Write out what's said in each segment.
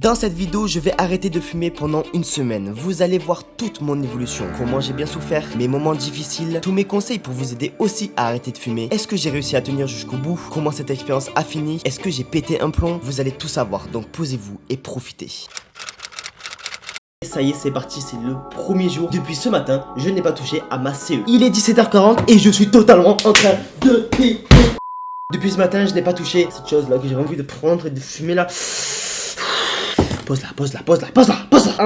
Dans cette vidéo, je vais arrêter de fumer pendant une semaine. Vous allez voir toute mon évolution, comment j'ai bien souffert, mes moments difficiles, tous mes conseils pour vous aider aussi à arrêter de fumer. Est-ce que j'ai réussi à tenir jusqu'au bout? Comment cette expérience a fini? Est-ce que j'ai pété un plomb? Vous allez tout savoir, donc posez-vous et profitez. Ça y est, c'est parti, c'est le premier jour. Depuis ce matin, je n'ai pas touché à ma CE. Il est 17h40 et je suis totalement en train de péter. Depuis ce matin, je n'ai pas touché cette chose là que j'ai envie de prendre et de fumer là. Pose-la.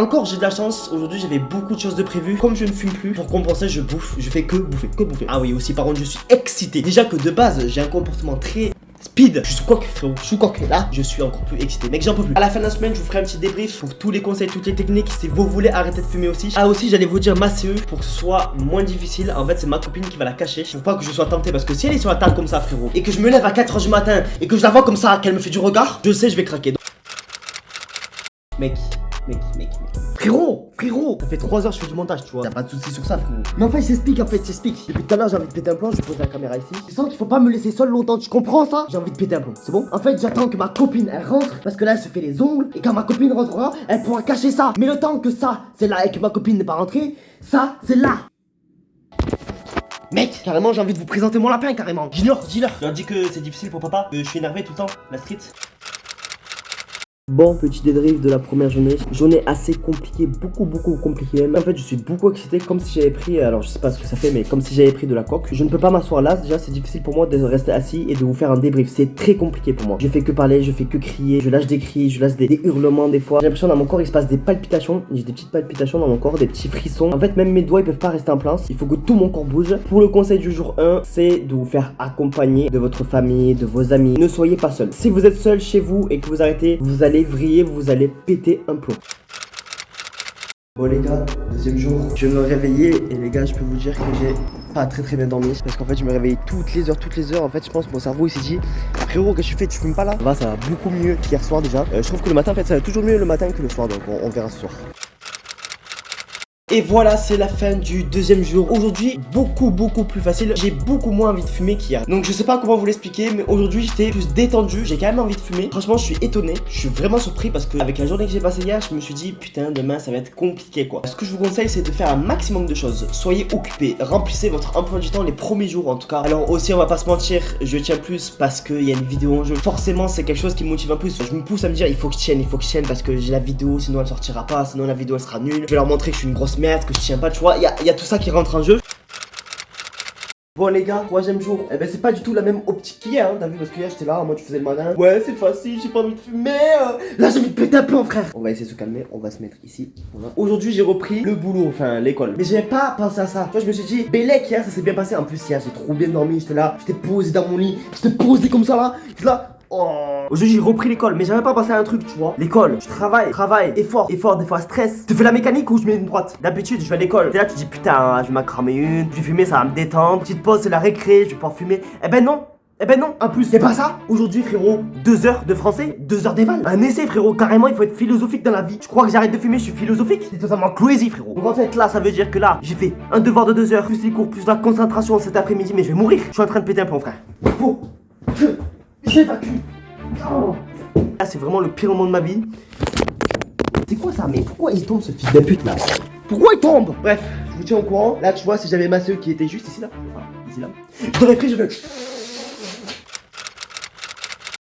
Encore, j'ai de la chance. Aujourd'hui, j'avais beaucoup de choses de prévues. Comme je ne fume plus, pour compenser, je bouffe. Je fais que bouffer. Ah oui, aussi, par contre, je suis excité. Déjà que de base, j'ai un comportement très speed. Je suis coq, frérot. Je suis coq. Là, je suis encore plus excité. Mec, j'en peux plus. À la fin de la semaine, je vous ferai un petit débrief pour tous les conseils, toutes les techniques. Si vous voulez arrêter de fumer aussi. Ah, aussi, j'allais vous dire ma CE pour que ce soit moins difficile. En fait, c'est ma copine qui va la cacher. Faut pas que je sois tenté parce que si elle est sur la table comme ça, frérot, et que je me lève à 4h du matin et que je la vois comme ça, qu'elle me fait du regard, je sais, je vais craquer. Mec. Frérot, ça fait 3 heures que je fais du montage, tu vois. T'as pas de soucis sur ça, frérot. Mais en fait, j'explique. Depuis tout à l'heure, j'ai envie de péter un plomb. Je vais poser la caméra ici. Je sens qu'il faut pas me laisser seul longtemps. Tu comprends ça? J'ai envie de péter un plomb. C'est bon? En fait, j'attends que ma copine elle rentre parce que là, elle se fait les ongles. Et quand ma copine rentrera, elle pourra cacher ça. Mais le temps que ça, c'est là et que ma copine n'est pas rentrée, ça, c'est là. Mec, carrément, j'ai envie de vous présenter mon lapin, carrément. Dis-leur. Je leur dis que c'est difficile pour papa. Je suis énervé tout le temps. La street. Bon, petit débrief de la première journée assez compliquée, beaucoup compliquée même. En fait, je suis beaucoup excité, comme si j'avais pris, alors je sais pas ce que ça fait, mais comme si j'avais pris de la coke. Je ne peux pas m'asseoir là, déjà c'est difficile pour moi de rester assis et de vous faire un débrief. C'est très compliqué pour moi. Je fais que parler, je fais que crier, je lâche des cris, je lâche des hurlements des fois. J'ai l'impression dans mon corps il se passe des palpitations, j'ai des petites palpitations dans mon corps, des petits frissons. En fait, même mes doigts ils peuvent pas rester en place, il faut que tout mon corps bouge. Pour le conseil du jour 1, c'est de vous faire accompagner de votre famille, de vos amis. Ne soyez pas seul. Si vous êtes seul chez vous et que vous arrêtez, vous allez vriller, vous allez péter un plomb. Bon les gars, deuxième jour, je me réveillais et les gars je peux vous dire que j'ai pas très bien dormi parce qu'en fait je me réveillais toutes les heures en fait je pense que mon cerveau il s'est dit frérot qu'est-ce que tu fais, tu fumes pas là? Ça va beaucoup mieux qu'hier soir déjà. Je trouve que le matin en fait ça va toujours mieux le matin que le soir donc on verra ce soir. Et voilà, c'est la fin du deuxième jour. Aujourd'hui, beaucoup plus facile. J'ai beaucoup moins envie de fumer qu'hier. Donc je sais pas comment vous l'expliquer, mais aujourd'hui j'étais plus détendu. J'ai quand même envie de fumer. Franchement, je suis étonné. Je suis vraiment surpris parce que avec la journée que j'ai passée hier, je me suis dit putain, demain ça va être compliqué quoi. Ce que je vous conseille, c'est de faire un maximum de choses. Soyez occupés, remplissez votre emploi du temps les premiers jours en tout cas. Alors aussi, on va pas se mentir, je tiens plus parce qu'il y a une vidéo en jeu. Forcément, c'est quelque chose qui me motive un plus. Je me pousse à me dire il faut que je tienne parce que j'ai la vidéo, sinon elle sortira pas, sinon la vidéo elle sera nulle. Je vais leur montrer que je suis une grosse merde, que je tiens pas, tu vois, il y a tout ça qui rentre en jeu. Bon les gars, troisième jour, eh ben c'est pas du tout la même optique qu'hier, hein, t'as vu, parce que hier j'étais là, moi tu faisais le malin. Ouais c'est facile, j'ai pas envie de fumer. Là j'ai envie de péter un plomb frère. On va essayer de se calmer, on va se mettre ici. Voilà. Aujourd'hui j'ai repris le boulot, enfin l'école. Mais j'avais pas pensé à ça. Tu vois, je me suis dit, Bélec hier ça s'est bien passé. En plus hier j'ai trop bien dormi, j'étais là, j'étais posé dans mon lit, j'étais posé comme ça là, j'étais là. Oh. Aujourd'hui j'ai repris l'école, mais j'avais pas pensé à un truc, tu vois. L'école, je travaille, effort, des fois stress. Tu fais la mécanique ou je mets une droite? D'habitude, je vais à l'école. T'es là, tu dis putain, je vais m'en cramer une, je vais fumer, ça va me détendre. Petite pause, c'est la récré, je vais pouvoir fumer. Eh ben non. En plus, c'est pas ça. Aujourd'hui, frérot, 2 heures de français, 2 heures d'éval. Un essai, frérot. Carrément, il faut être philosophique dans la vie. Je crois que j'arrête de fumer, je suis philosophique. C'est totalement crazy, frérot. Donc en fait, là, ça veut dire que là, j'ai fait un devoir de 2 heures, plus les cours, plus la concentration cet après-midi, mais je vais mourir. Je suis en train de péter un plomb, frère. Faut que j'évacue. Oh. Là c'est vraiment le pire moment de ma vie. C'est quoi ça? Mais pourquoi il tombe ce fils de pute là? Pourquoi il tombe? Bref, je vous tiens au courant. Là tu vois, si j'avais ma soeur qui était juste ici là, voilà, ici là, je t'aurais pris, je veux.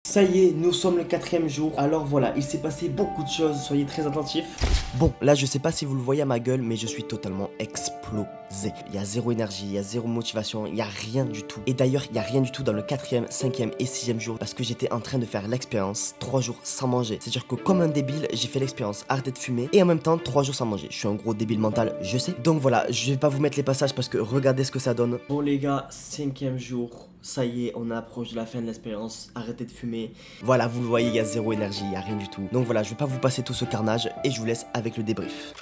Ça y est, nous sommes le 4e jour. Alors voilà, il s'est passé beaucoup de choses, soyez très attentifs. Bon, là je sais pas si vous le voyez à ma gueule, mais je suis totalement explosé. Il y a zéro énergie, il y a zéro motivation, il y a rien du tout. Et d'ailleurs, il y a rien du tout dans le 4e, 5e et 6e jour parce que j'étais en train de faire l'expérience 3 jours sans manger. C'est-à-dire que comme un débile, j'ai fait l'expérience arrêter de fumer et en même temps 3 jours sans manger. Je suis un gros débile mental, je sais. Donc voilà, je vais pas vous mettre les passages parce que regardez ce que ça donne. Bon les gars, 5e jour. Ça y est, on approche de la fin de l'expérience, arrêtez de fumer. Voilà, vous le voyez, il y a zéro énergie, il y a rien du tout. Donc voilà, je vais pas vous passer tout ce carnage et je vous laisse avec le débrief.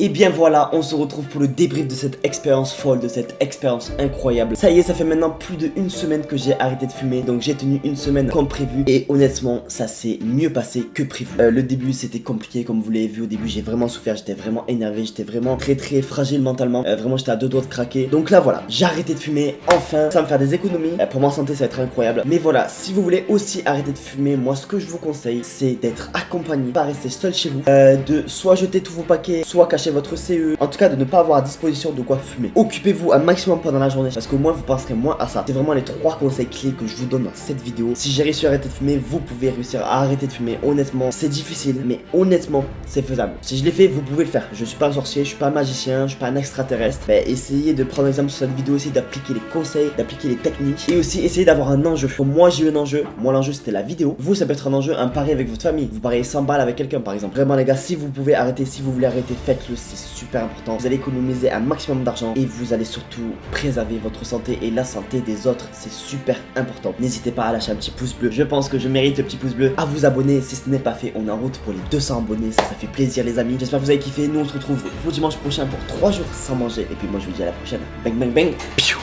Et bien voilà, on se retrouve pour le débrief de cette expérience folle, de cette expérience incroyable. Ça y est, ça fait maintenant plus d'1 semaine que j'ai arrêté de fumer, donc j'ai tenu 1 semaine comme prévu et honnêtement ça s'est mieux passé que prévu. Le début c'était compliqué comme vous l'avez vu, au début j'ai vraiment souffert, j'étais vraiment énervé, j'étais vraiment très fragile mentalement, vraiment j'étais à 2 doigts de craquer. Donc là voilà, j'ai arrêté de fumer, enfin, ça va me faire des économies, pour ma santé ça va être incroyable. Mais voilà, si vous voulez aussi arrêter de fumer, moi ce que je vous conseille c'est d'être accompagné, pas rester seul chez vous, de soit jeter tous vos paquets, soit cacher votre CE, en tout cas de ne pas avoir à disposition de quoi fumer. Occupez-vous un maximum pendant la journée parce qu'au moins vous penserez moins à ça. C'est vraiment les 3 conseils clés que je vous donne dans cette vidéo. Si j'ai réussi à arrêter de fumer, vous pouvez réussir à arrêter de fumer. Honnêtement, c'est difficile, mais honnêtement, c'est faisable. Si je l'ai fait, vous pouvez le faire. Je suis pas un sorcier, je suis pas un magicien, je suis pas un extraterrestre. Mais essayez de prendre exemple sur cette vidéo aussi, d'appliquer les conseils, d'appliquer les techniques et aussi essayez d'avoir un enjeu. Pour moi, j'ai eu un enjeu. Moi, l'enjeu c'était la vidéo. Vous, ça peut être un enjeu, un pari avec votre famille. Vous pariez 100 balles avec quelqu'un, par exemple. Vraiment, les gars, si vous pouvez arrêter, si vous voulez arrêter, faites-le. C'est super important. Vous allez économiser un maximum d'argent et vous allez surtout préserver votre santé et la santé des autres. C'est super important. N'hésitez pas à lâcher un petit pouce bleu. Je pense que je mérite le petit pouce bleu. À vous abonner si ce n'est pas fait. On est en route pour les 200 abonnés. Ça fait plaisir, les amis. J'espère que vous avez kiffé. Nous, on se retrouve pour dimanche prochain pour 3 jours sans manger. Et puis moi, je vous dis à la prochaine. Bang, bang, bang. Piou.